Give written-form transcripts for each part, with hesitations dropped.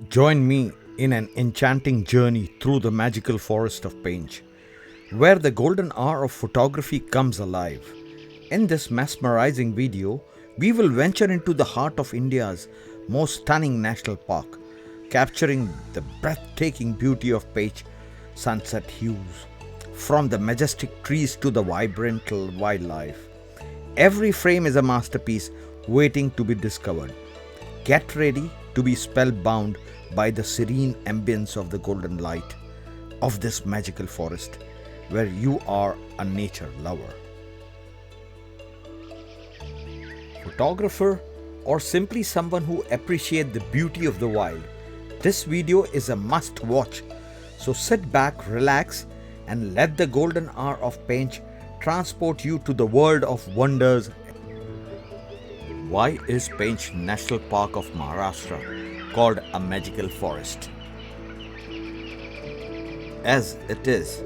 Join me in an enchanting journey through the magical forest of Pench, where the golden hour of photography comes alive. In this mesmerizing video, we will venture into the heart of India's most stunning national park, capturing the breathtaking beauty of Pench sunset hues, from the majestic trees to the vibrant wildlife. Every frame is a masterpiece waiting to be discovered. Get ready to be spellbound by the serene ambience of the golden light of this magical forest, where you are a nature lover, photographer, or simply someone who appreciates the beauty of the wild. This video is a must watch. So sit back, relax, and let the golden hour of Pench transport you to the world of wonders. Why is Pench National Park of Maharashtra called a magical forest? As it is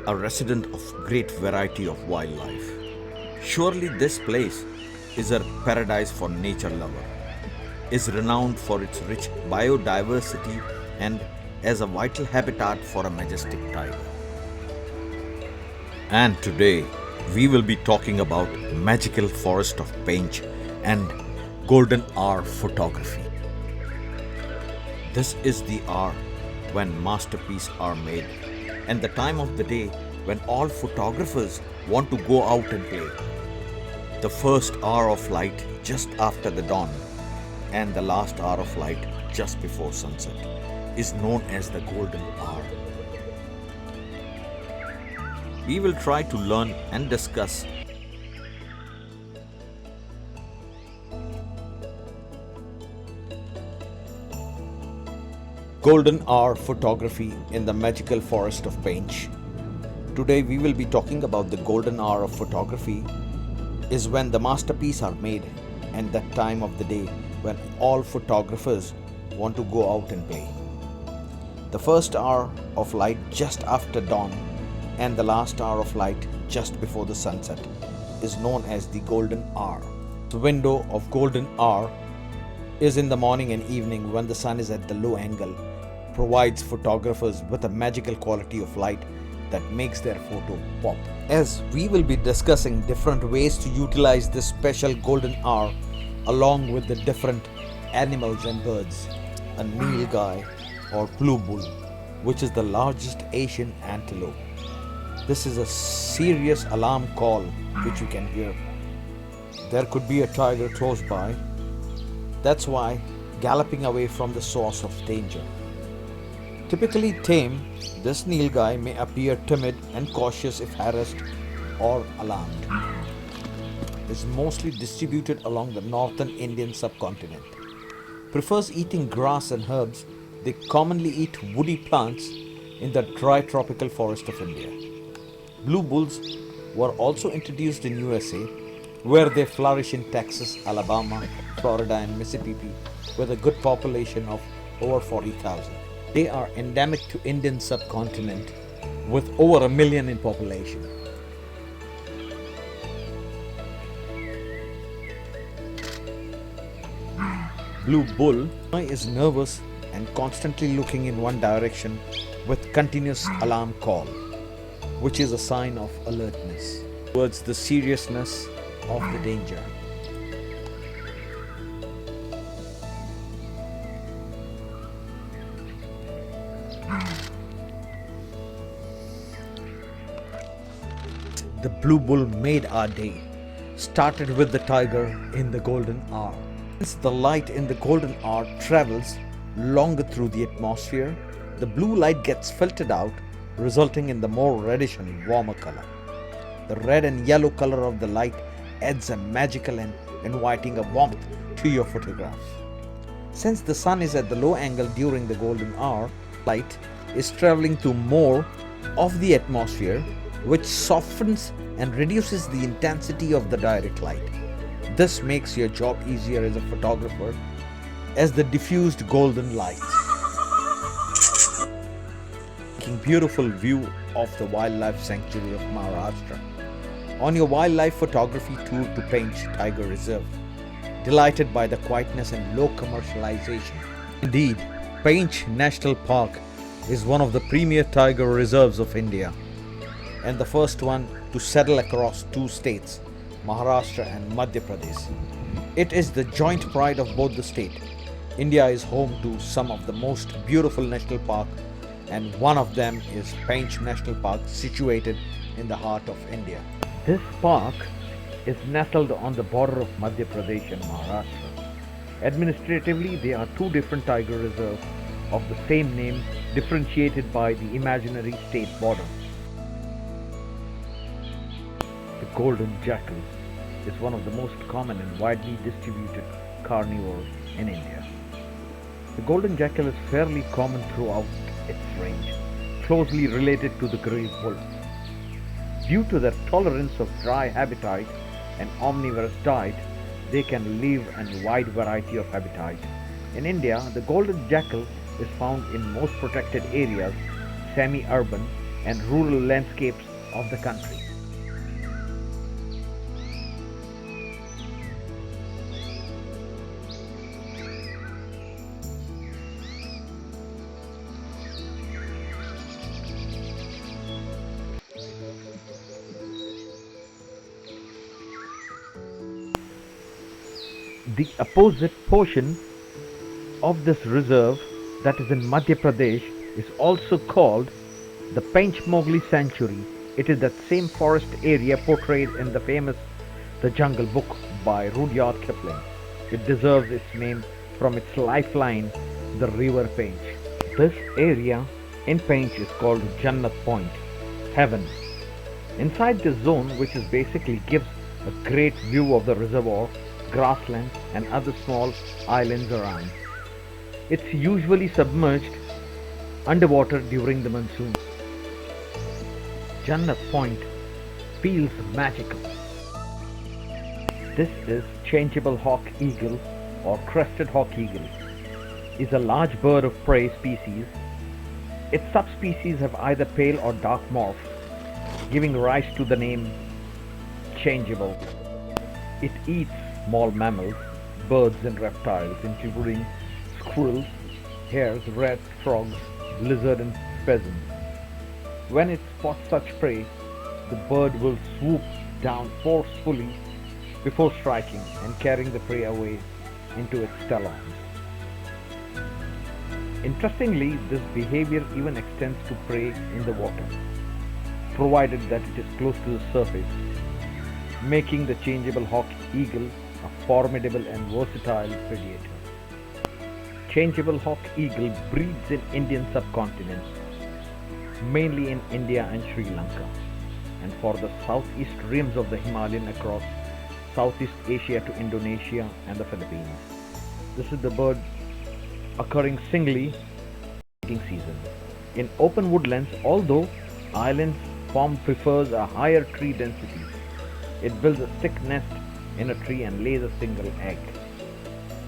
a resident of great variety of wildlife. Surely this place is a paradise for nature lover, is renowned for its rich biodiversity and as a vital habitat for a majestic tiger. And today we will be talking about Magical Forest of Pench and golden hour photography. This is the hour when masterpieces are made and the time of the day when all photographers want to go out and play. The first hour of light just after the dawn and the last hour of light just before sunset is known as the golden hour. We will try to learn and discuss golden hour photography in the magical forest of Pench. Today we will be talking about the golden hour of photography is when the masterpieces are made and that time of the day when all photographers want to go out and play. The first hour of light just after dawn and the last hour of light just before the sunset is known as the golden hour. The window of golden hour is in the morning and evening when the sun is at the low angle, provides photographers with a magical quality of light that makes their photo pop. As we will be discussing different ways to utilize this special golden hour along with the different animals and birds, a Nilgai or blue bull, which is the largest Asian antelope. This is a serious alarm call which you can hear. There could be a tiger close by. That's why galloping away from the source of danger. Typically tame, this Nilgai may appear timid and cautious if harassed or alarmed. Is mostly distributed along the northern Indian subcontinent. Prefers eating grass and herbs. They commonly eat woody plants in the dry tropical forest of India. Blue bulls were also introduced in USA, where they flourish in Texas, Alabama, Florida and Mississippi with a good population of over 40,000. They are endemic to Indian subcontinent with over 1 million in population. Blue bull is nervous and constantly looking in one direction with continuous alarm call, which is a sign of alertness towards the seriousness of the danger. The blue bull made our day, started with the tiger in the golden hour. Since the light in the golden hour travels longer through the atmosphere, the blue light gets filtered out, resulting in the more reddish and warmer color. The red and yellow color of the light adds a magical and inviting a warmth to your photograph. Since the sun is at the low angle during the golden hour, light is traveling through more of the atmosphere, which softens and reduces the intensity of the direct light. This makes your job easier as a photographer as the diffused golden light, making beautiful view of the wildlife sanctuary of Maharashtra. On your wildlife photography tour to Pench Tiger Reserve, delighted by the quietness and low commercialization Indeed, Pench National Park is one of the premier tiger reserves of India and the first one to settle across two states, Maharashtra and Madhya Pradesh. It is the joint pride of both the states. India is home to some of the most beautiful national parks, and one of them is Pench National Park, situated in the heart of India. This park is nestled on the border of Madhya Pradesh and Maharashtra. Administratively, there are two different tiger reserves of the same name, differentiated by the imaginary state border. The golden jackal is one of the most common and widely distributed carnivores in India. The golden jackal is fairly common throughout its range, closely related to the grey wolf. Due to their tolerance of dry habitat and omnivorous diet, they can live in a wide variety of habitats. In India, the golden jackal is found in most protected areas, semi-urban and rural landscapes of the country. The opposite portion of this reserve, that is in Madhya Pradesh, is also called the Pench Mowgli Sanctuary. It is that same forest area portrayed in the famous The Jungle Book by Rudyard Kipling. It deserves its name from its lifeline, the river Pench. This area in Pench is called Jannat Point, heaven. Inside this zone, which is basically gives a great view of the reservoir, grasslands and other small islands around. It's usually submerged underwater during the monsoon. Jannat Point feels magical. This is changeable hawk eagle or crested hawk eagle. Is a large bird of prey species. Its subspecies have either pale or dark morph, giving rise to the name changeable. It eats small mammals, birds and reptiles including squirrels, hares, rats, frogs, lizards and pheasants. When it spots such prey, the bird will swoop down forcefully before striking and carrying the prey away into its talons. Interestingly, this behavior even extends to prey in the water, provided that it is close to the surface, making the changeable hawk eagle a formidable and versatile predator. Changeable hawk eagle breeds in Indian subcontinent, mainly in India and Sri Lanka, and for the southeast rims of the Himalayan across Southeast Asia to Indonesia and the Philippines. This is the bird occurring singly in season. In open woodlands, although islands form prefers a higher tree density, it builds a thick nest in a tree and lays a single egg.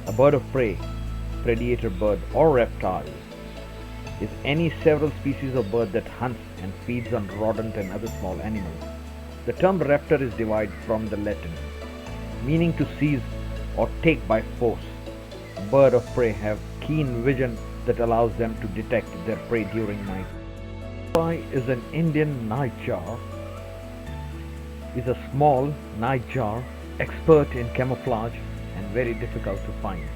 A bird of prey, predator bird or reptile is any several species of bird that hunts and feeds on rodent and other small animals. The term raptor is derived from the Latin, meaning to seize or take by force. Bird of prey have keen vision that allows them to detect their prey during night. Nilgai is an Indian nightjar, is a small nightjar expert in camouflage and very difficult to find,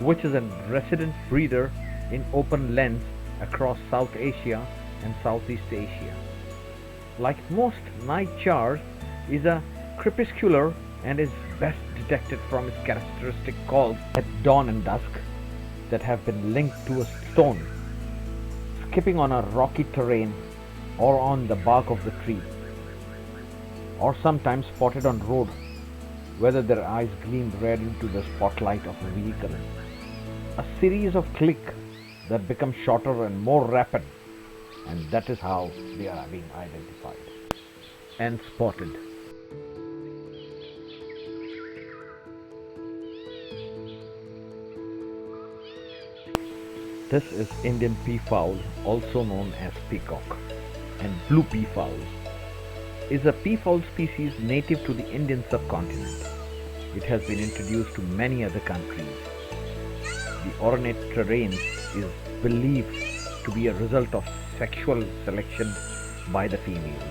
which is a resident breeder in open lands across South Asia and Southeast Asia. Like most nightjars, is a crepuscular and is best detected from its characteristic calls at dawn and dusk that have been linked to a stone, skipping on a rocky terrain or on the bark of the tree, or sometimes spotted on road, whether their eyes gleam red into the spotlight of a vehicle. A series of clicks that become shorter and more rapid, and that is how they are being identified and spotted. This is Indian peafowl, also known as peacock, and blue peafowl is a peafowl species native to the Indian subcontinent. It has been introduced to many other countries. The ornate terrain is believed to be a result of sexual selection by the females.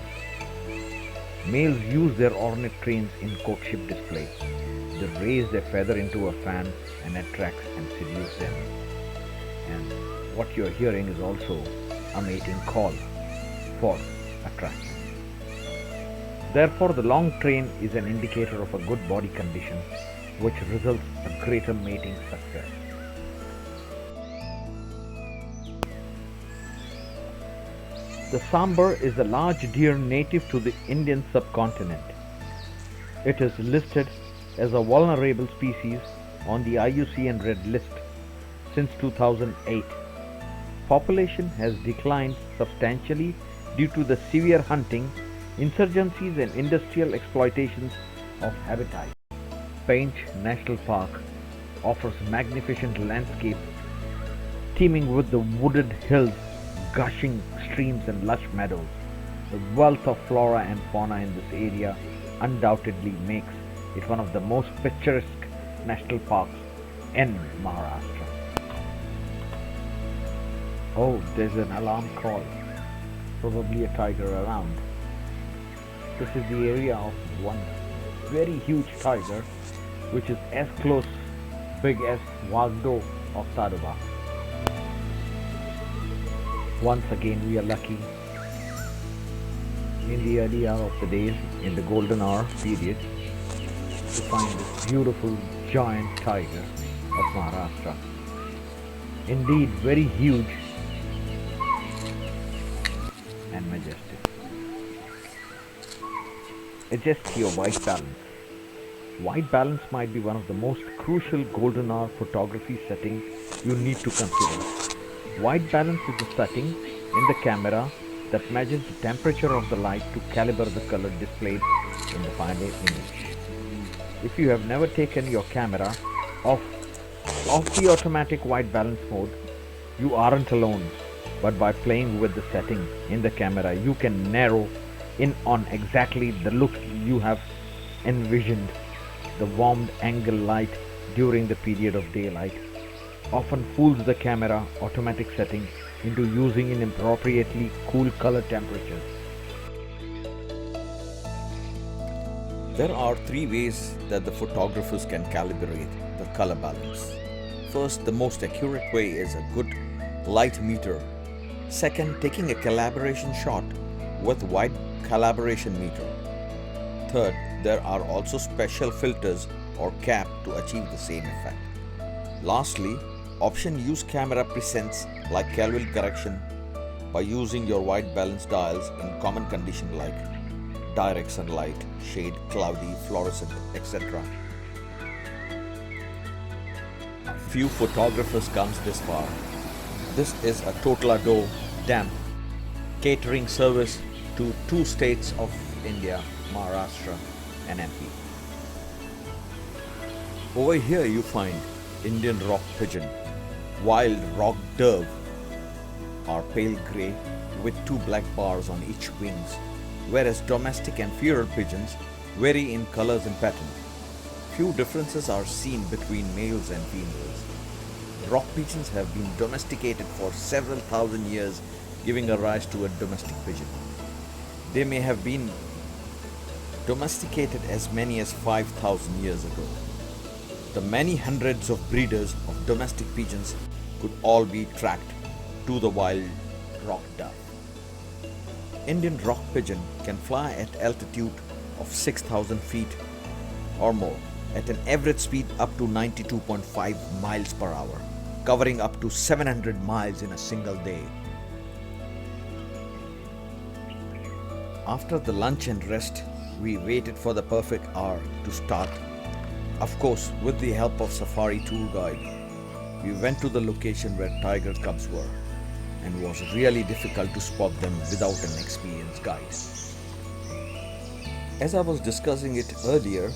Males use their ornate trains in courtship display. They raise their feather into a fan and attracts and seduce them. And what you're hearing is also a mating call for attraction. Therefore, the long train is an indicator of a good body condition, which results in greater mating success. The sambar is a large deer native to the Indian subcontinent. It is listed as a vulnerable species on the IUCN Red List since 2008. Population has declined substantially due to the severe hunting, insurgencies and industrial exploitations of habitat. Pench National Park offers magnificent landscape teeming with the wooded hills, gushing streams and lush meadows. The wealth of flora and fauna in this area undoubtedly makes it one of the most picturesque national parks in Maharashtra. Oh, there's an alarm call. Probably a tiger around. This is the area of one very huge tiger, which is as big as Wagdo of Tadoba. Once again, we are lucky in the early hour of the day, in the golden hour period, to find this beautiful giant tiger of Maharashtra. Indeed, very huge and majestic. Adjust your white balance. White balance might be one of the most crucial golden hour photography settings you need to consider. White balance is the setting in the camera that measures the temperature of the light to calibrate the color displayed in the final image. If you have never taken your camera off the automatic white balance mode, you aren't alone. But by playing with the setting in the camera, you can narrow in on exactly the look you have envisioned. The warmed angle light during the period of daylight often fools the camera automatic setting into using inappropriately cool color temperatures. There are three ways that the photographers can calibrate the color balance. First, the most accurate way is a good light meter. Second, taking a calibration shot with wide calibration meter. Third, there are also special filters or cap to achieve the same effect. Lastly, option use camera presets like Kelvin correction by using your white balance dials in common condition like direct sunlight, shade, cloudy, fluorescent, etc. Few photographers comes this far. This is a Total Damp catering service to two states of India, Maharashtra and MP. Over here you find Indian rock pigeon, wild rock dove are pale grey with two black bars on each wings, whereas domestic and feral pigeons vary in colors and pattern. Few differences are seen between males and females. Rock pigeons have been domesticated for several thousand years, giving a rise to a domestic pigeon. They may have been domesticated as many as 5,000 years ago. The many hundreds of breeders of domestic pigeons could all be tracked to the wild rock dove. Indian rock pigeon can fly at altitude of 6,000 feet or more at an average speed up to 92.5 miles per hour, covering up to 700 miles in a single day. After the lunch and rest, we waited for the perfect hour to start. Of course, with the help of Safari tour guide, we went to the location where tiger cubs were, and was really difficult to spot them without an experienced guide. As I was discussing it earlier,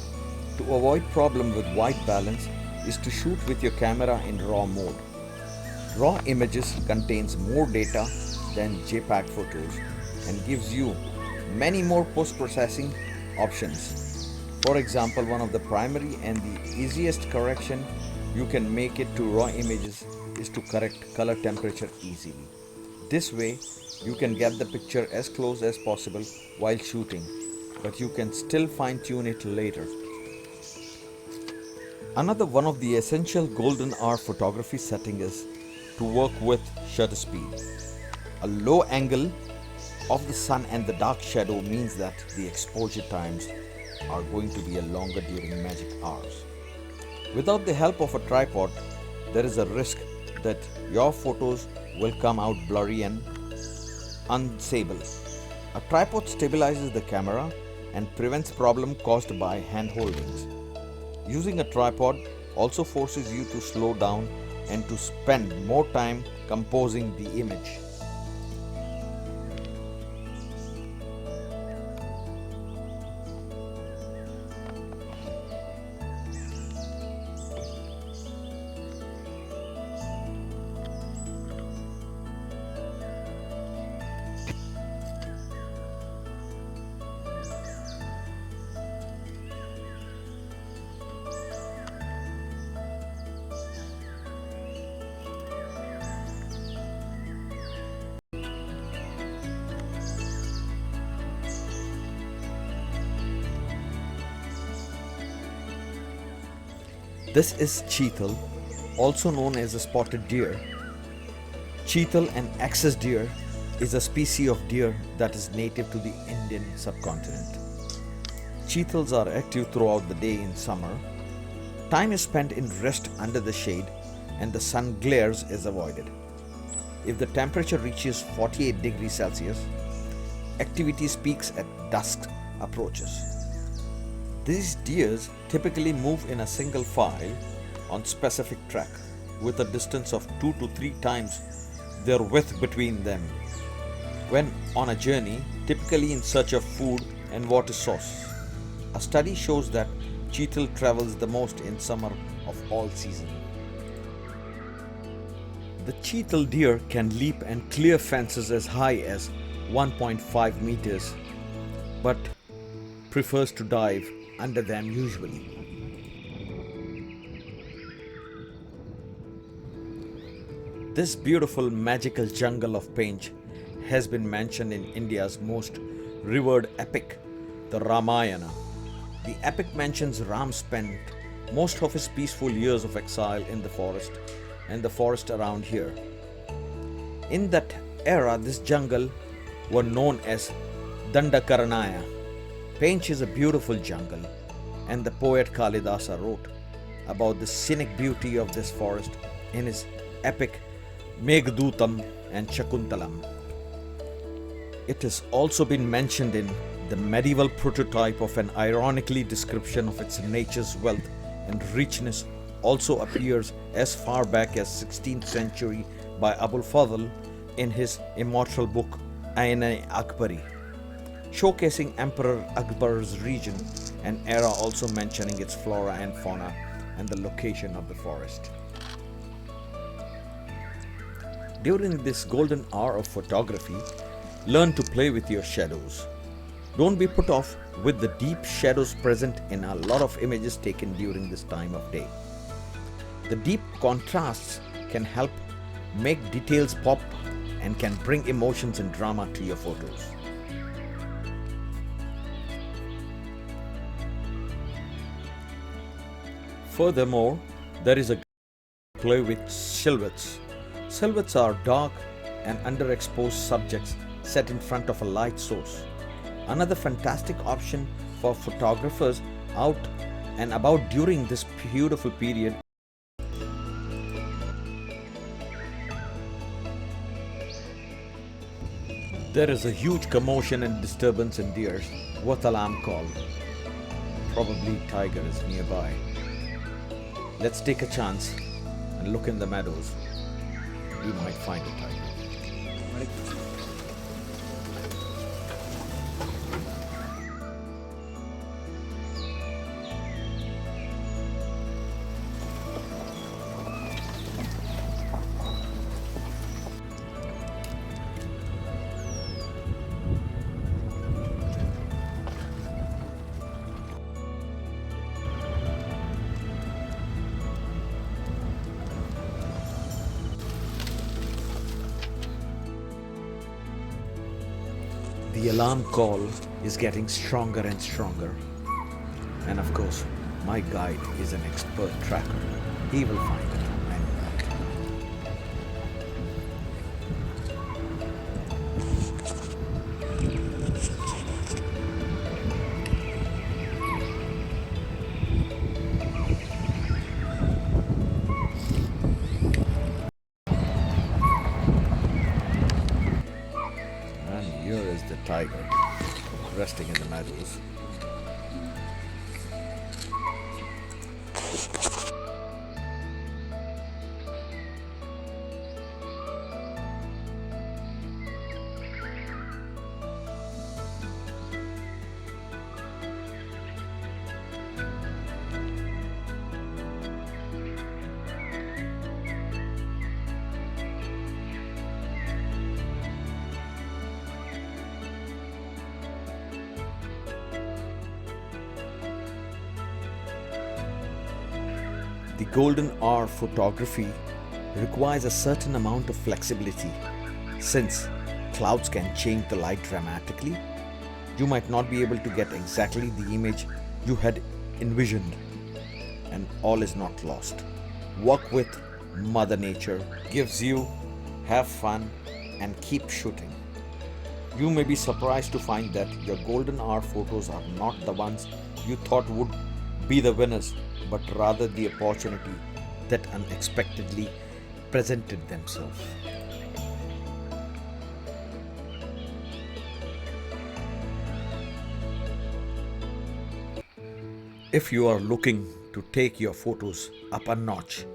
to avoid problem with white balance is to shoot with your camera in RAW mode. RAW images contains more data than JPEG photos and gives you many more post-processing options. For example, one of the primary and the easiest correction you can make it to raw images is to correct color temperature easily. This way, you can get the picture as close as possible while shooting, but you can still fine tune it later. Another one of the essential golden hour photography setting is to work with shutter speed. A low angle of the sun and the dark shadow means that the exposure times are going to be longer during magic hours. Without the help of a tripod, there is a risk that your photos will come out blurry and unstable. A tripod stabilizes the camera and prevents problem caused by hand holdings. Using a tripod also forces you to slow down and to spend more time composing the image. This is Cheetal, also known as a spotted deer. Cheetal, an axis deer, is a species of deer that is native to the Indian subcontinent. Cheetals are active throughout the day in summer. Time is spent in rest under the shade and the sun glares is avoided. If the temperature reaches 48 degrees Celsius, activity peaks at dusk approaches. These deers typically move in a single file on specific track with a distance of 2 to 3 times their width between them. When on a journey, typically in search of food and water source. A study shows that Cheetal travels the most in summer of all seasons. The Cheetal deer can leap and clear fences as high as 1.5 meters, but prefers to dive under them usually. This beautiful magical jungle of Pench has been mentioned in India's most revered epic, the Ramayana. The epic mentions Ram spent most of his peaceful years of exile in the forest and the forest around here. In that era, this jungle were known as Dandakaranya. Pench is a beautiful jungle, and the poet Kalidasa wrote about the scenic beauty of this forest in his epic Meghdootam and Shakuntalam. It has also been mentioned in the medieval prototype of an ironically description of its nature's wealth and richness also appears as far back as 16th century by Abul Fadl in his immortal book Ain-e-Akbari, showcasing Emperor Akbar's region and era, also mentioning its flora and fauna and the location of the forest. During this golden hour of photography, learn to play with your shadows. Don't be put off with the deep shadows present in a lot of images taken during this time of day. The deep contrasts can help make details pop and can bring emotions and drama to your photos. Furthermore, there is a play with silhouettes. Silhouettes are dark and underexposed subjects set in front of a light source. Another fantastic option for photographers out and about during this beautiful period. There is a huge commotion and disturbance in deers, what alarm call. Probably tiger is nearby. Let's take a chance and look in the meadows. We might find a tiger. The alarm call is getting stronger and stronger. And of course, my guide is an expert tracker. He will find it. I know that. And here is the tiger resting in the meadows. The golden hour photography requires a certain amount of flexibility. Since clouds can change the light dramatically, you might not be able to get exactly the image you had envisioned, and all is not lost. Work with Mother Nature gives you, have fun, and keep shooting. You may be surprised to find that your golden hour photos are not the ones you thought would be the winners, but rather the opportunity that unexpectedly presented themselves. If you are looking to take your photos up a notch,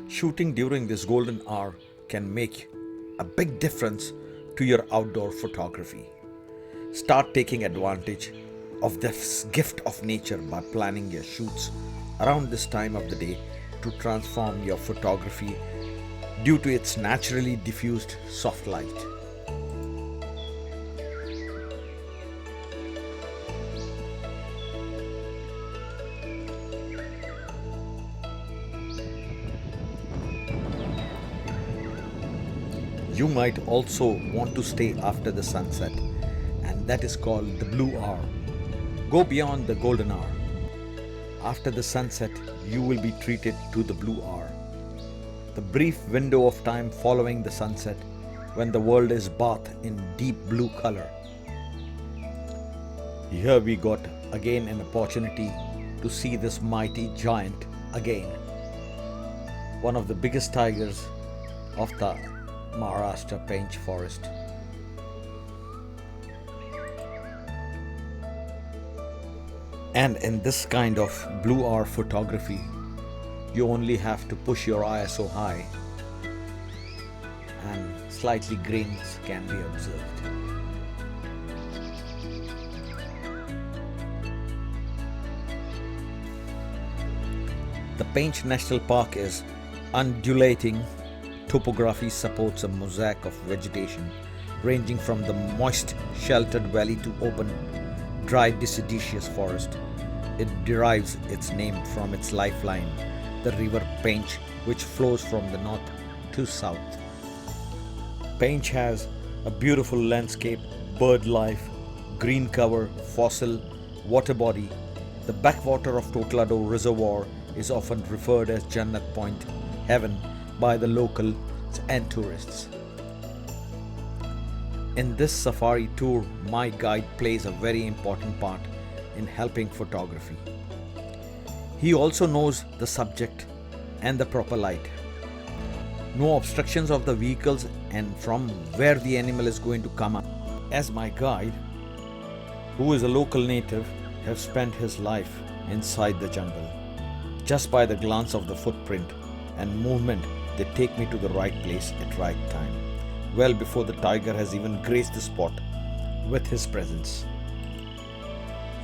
shooting during this golden hour can make a big difference to your outdoor photography. Start taking advantage of this gift of nature by planning your shoots around this time of the day to transform your photography due to its naturally diffused soft light. You might also want to stay after the sunset, and that is called the blue hour. Go beyond the golden hour. After the sunset, you will be treated to the blue hour, the brief window of time following the sunset when the world is bathed in deep blue color. Here we got again an opportunity to see this mighty giant again, one of the biggest tigers of the Maharashtra Pench forest. And in this kind of blue hour photography, you only have to push your ISO high and slightly grains can be observed. The Pench National Park is undulating. Topography supports a mosaic of vegetation ranging from the moist, sheltered valley to open, dry, deciduous forest. It derives its name from its lifeline, the river Pench, which flows from the north to south. Pench has a beautiful landscape, bird life, green cover, fossil, water body. The backwater of Totlado Reservoir is often referred as Jannat Point, heaven, by the locals and tourists. In this safari tour, my guide plays a very important part in helping photography. He also knows the subject and the proper light. No obstructions of the vehicles and from where the animal is going to come up. As my guide, who is a local native, has spent his life inside the jungle. Just by the glance of the footprint and movement, they take me to the right place at right time, well before the tiger has even graced the spot with his presence.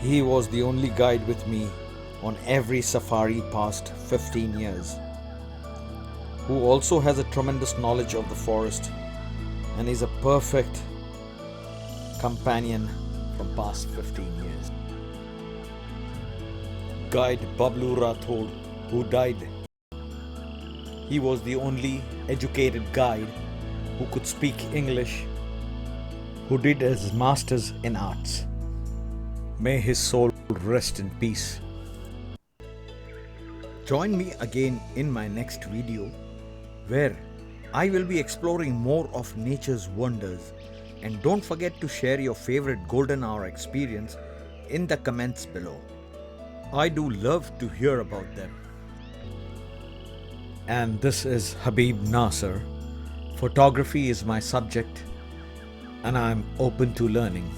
He was the only guide with me on every safari past 15 years, who also has a tremendous knowledge of the forest and is a perfect companion from past 15 years. Guide Bablu Rathod, who died. He was the only educated guide who could speak English, who did his masters in arts. May his soul rest in peace. Join me again in my next video, where I will be exploring more of nature's wonders. And don't forget to share your favorite golden hour experience in the comments below. I do love to hear about them. And this is Habib Nasser. Photography is my subject, and I'm open to learning.